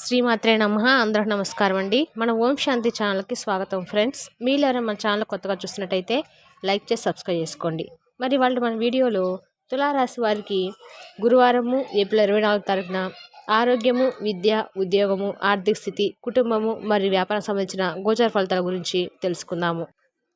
శ్రీమాత్రే నమః. అందరికి నమస్కారం అండి. మన ఓం శాంతి ఛానల్కి స్వాగతం ఫ్రెండ్స్. మీరు ఎవరైనా మన ఛానల్ కొత్తగా చూస్తున్నట్టయితే లైక్ చేసి సబ్స్క్రైబ్ చేసుకోండి. మరి వాళ్ళు మన వీడియోలో తులారాశి వారికి గురువారము ఏప్రిల్ 24 తారీఖున ఆరోగ్యము, విద్య, ఉద్యోగము, ఆర్థిక స్థితి, కుటుంబము మరియు వ్యాపారం సంబంధించిన గోచార ఫలితాల గురించి తెలుసుకుందాము.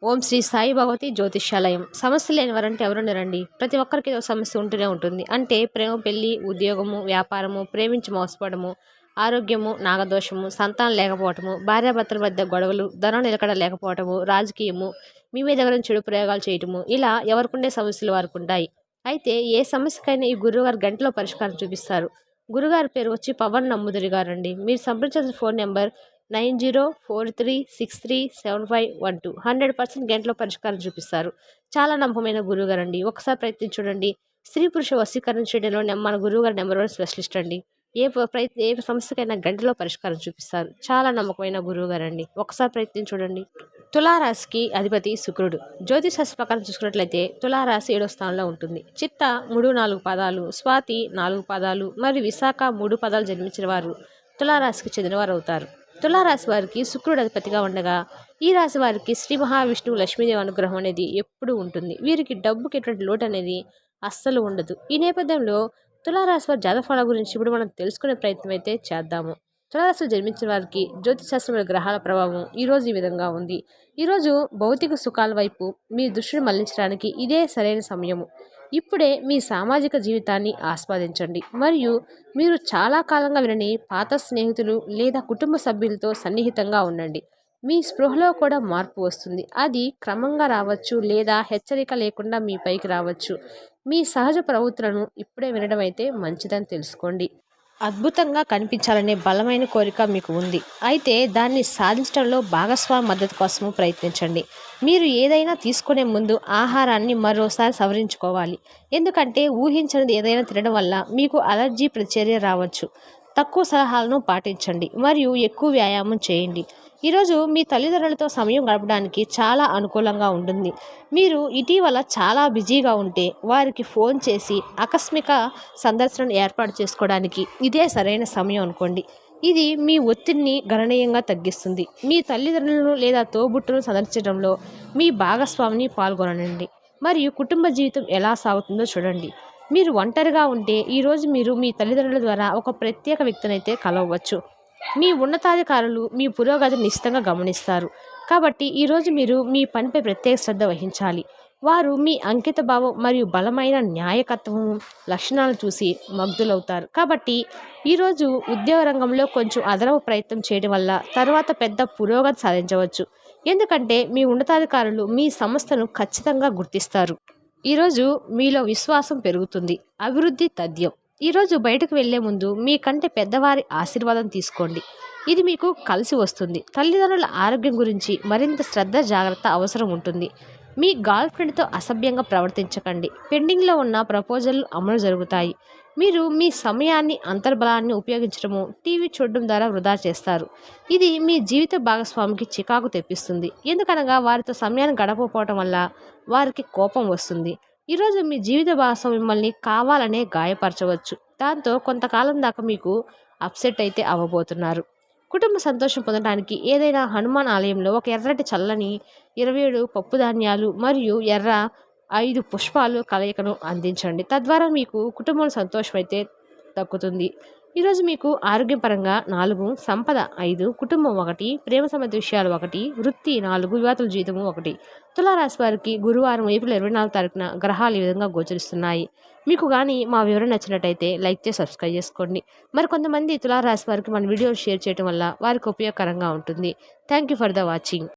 ఓం శ్రీ సాయి భగవతి జ్యోతిష్యాలయం. సమస్య లేని వారంటే ఎవరున్నారండి? ప్రతి ఒక్కరికి ఏదో సమస్య ఉంటూనే ఉంటుంది. అంటే ప్రేమ, పెళ్లి, ఉద్యోగము, వ్యాపారము, ప్రేమించి మోసపోవడము, ఆరోగ్యము, నాగదోషము, సంతానం లేకపోవటము, భార్యాభర్తల మధ్య గొడవలు, ధనం నిలకడ లేకపోవటము, రాజకీయము, మీ మీద ఎవరైనా చెడు ప్రయోగాలు చేయటము, ఇలా ఎవరికుండే సమస్యలు వారికి ఉంటాయి. అయితే ఏ సమస్యకైనా ఈ గురువుగారు గంటలో పరిష్కారం చూపిస్తారు. గురుగారి పేరు వచ్చి పవన్ నమ్ముదురి గారండి. మీరు సంప్రదించాల్సిన ఫోన్ నెంబర్ 9043637512. 100% గంటలో పరిష్కారం చూపిస్తారు. చాలా నమ్మకమైన గురువుగారు అండి. ఒకసారి ప్రయత్నించి చూడండి. స్త్రీ పురుష వశీకరణ చేయడంలో మన గురువుగారు నెంబర్ 1 స్పెషలిస్ట్ అండి. ఏ సమస్యకైనా గంటలో పరిష్కారం చూపిస్తారు. చాలా నమ్మకమైన గురువుగారు అండి. ఒకసారి ప్రయత్నించి చూడండి. తులారాశికి అధిపతి శుక్రుడు. జ్యోతిశాస్త్ర ప్రకారం చూసుకున్నట్లయితే తులారాశి 7వ స్థానంలో ఉంటుంది. చిత్త 3-4 పాదాలు, స్వాతి 4 పాదాలు మరియు విశాఖ 3 పాదాలు జన్మించిన వారు తులారాశికి చెందినవారు అవుతారు. తులారాశి వారికి శుక్రుడు అధిపతిగా ఉండగా ఈ రాశి వారికి శ్రీ మహావిష్ణువు లక్ష్మీదేవి అనుగ్రహం అనేది ఎప్పుడూ ఉంటుంది. వీరికి డబ్బుకి ఎటువంటి లోటు అనేది అస్సలు ఉండదు. ఈ నేపథ్యంలో తులారాశి వారి జాతఫలాల గురించి ఇప్పుడు మనం తెలుసుకునే ప్రయత్నం అయితే చేద్దాము. తులారాశిలో జన్మించిన వారికి జ్యోతిశాస్త్రమైన గ్రహాల ప్రభావం ఈరోజు ఈ విధంగా ఉంది. ఈరోజు భౌతిక సుఖాల వైపు మీ దృష్టిని మళ్లించడానికి ఇదే సరైన సమయము. ఇప్పుడే మీ సామాజిక జీవితాన్ని ఆస్వాదించండి మరియు మీరు చాలా కాలంగా వినని పాత స్నేహితులు లేదా కుటుంబ సభ్యులతో సన్నిహితంగా ఉండండి. మీ స్పృహలో కూడా మార్పు వస్తుంది. అది క్రమంగా రావచ్చు లేదా హెచ్చరిక లేకుండా మీ పైకి రావచ్చు. మీ సహజ ప్రవృత్తులను ఇప్పుడే వినడం అయితే మంచిదని తెలుసుకోండి. అద్భుతంగా కనిపించాలనే బలమైన కోరిక మీకు ఉంది. అయితే దాన్ని సాధించడంలో భాగస్వామి మద్దతు కోసము ప్రయత్నించండి. మీరు ఏదైనా తీసుకునే ముందు ఆహారాన్ని మరోసారి సవరించుకోవాలి. ఎందుకంటే ఊహించనిది ఏదైనా తినడం వల్ల మీకు అలర్జీ ప్రతిచర్య రావచ్చు. తక్కువ సలహాలను పాటించండి మరియు ఎక్కువ వ్యాయామం చేయండి. ఈరోజు మీ తల్లిదండ్రులతో సమయం గడపడానికి చాలా అనుకూలంగా ఉంటుంది. మీరు ఇటీవల చాలా బిజీగా ఉంటే వారికి ఫోన్ చేసి ఆకస్మిక సందర్శనను ఏర్పాటు చేసుకోవడానికి ఇదే సరైన సమయం అనుకోండి. ఇది మీ ఒత్తిడిని గణనీయంగా తగ్గిస్తుంది. మీ తల్లిదండ్రులను లేదా తోబుట్టును సందర్శించడంలో మీ భాగస్వామిని పాల్గొనండి మరియు కుటుంబ జీవితం ఎలా సాగుతుందో చూడండి. మీరు ఒంటరిగా ఉంటే ఈరోజు మీరు మీ తల్లిదండ్రుల ద్వారా ఒక ప్రత్యేక వ్యక్తిని అయితే కలవచ్చు. మీ ఉన్నతాధికారులు మీ పురోగతిని నిశ్చితంగా గమనిస్తారు. కాబట్టి ఈరోజు మీరు మీ పనిపై ప్రత్యేక శ్రద్ధ వహించాలి. వారు మీ అంకిత భావం మరియు బలమైన న్యాయకత్వం లక్షణాలను చూసి ముగ్ధులవుతారు. కాబట్టి ఈరోజు ఉద్యోగ రంగంలో కొంచెం అదనపు ప్రయత్నం చేయడం వల్ల తర్వాత పెద్ద పురోగతి సాధించవచ్చు. ఎందుకంటే మీ ఉన్నతాధికారులు మీ సంస్థను ఖచ్చితంగా గుర్తిస్తారు. ఈరోజు మీలో విశ్వాసం పెరుగుతుంది. అభివృద్ధి తథ్యం. ఈరోజు బయటకు వెళ్లే ముందు మీకంటే పెద్దవారి ఆశీర్వాదం తీసుకోండి. ఇది మీకు కలిసి వస్తుంది. తల్లిదండ్రుల ఆరోగ్యం గురించి మరింత శ్రద్ధ, జాగ్రత్త అవసరం ఉంటుంది. మీ గర్ల్ ఫ్రెండ్తో అసభ్యంగా ప్రవర్తించకండి. పెండింగ్లో ఉన్న ప్రపోజల్లు అమలు జరుగుతాయి. మీరు మీ సమయాన్ని, అంతర్బలాన్ని ఉపయోగించడము టీవీ చూడడం ద్వారా వృధా చేస్తారు. ఇది మీ జీవిత భాగస్వామికి చికాకు తెప్పిస్తుంది. ఎందుకనగా వారితో సమయాన్ని గడపకపోవటం వల్ల వారికి కోపం వస్తుంది. ఈరోజు మీ జీవిత భాగస్వామి మిమ్మల్ని కావాలనే గాయపరచవచ్చు. దాంతో కొంతకాలం దాకా మీకు అప్సెట్ అయితే అవ్వబోతున్నారు. కుటుంబ సంతోషం పొందడానికి ఏదైనా హనుమాన్ ఆలయంలో ఒక ఎర్రటి చల్లని 27 పప్పు ధాన్యాలు మరియు ఎర్ర 5 పుష్పాలు కలయికను అందించండి. తద్వారా మీకు కుటుంబం సంతోషం అయితే దక్కుతుంది. ఈరోజు మీకు ఆరోగ్యపరంగా 4, సంపద 5, కుటుంబం 1, ప్రేమ సంబంధ విషయాలు 1, వృత్తి 4, వివాదాల జీవితము 1. తులారాశి వారికి గురువారం ఏప్రిల్ 24 తారీఖున గ్రహాలు ఈ విధంగా గోచరిస్తున్నాయి. మీకు కానీ మా వివరణ నచ్చినట్టయితే లైక్ చేసి సబ్స్క్రైబ్ చేసుకోండి. మరి కొంతమంది తులారాశి వారికి మన వీడియో షేర్ చేయడం వల్ల వారికి ఉపయోగకరంగా ఉంటుంది. Thank you for the watching.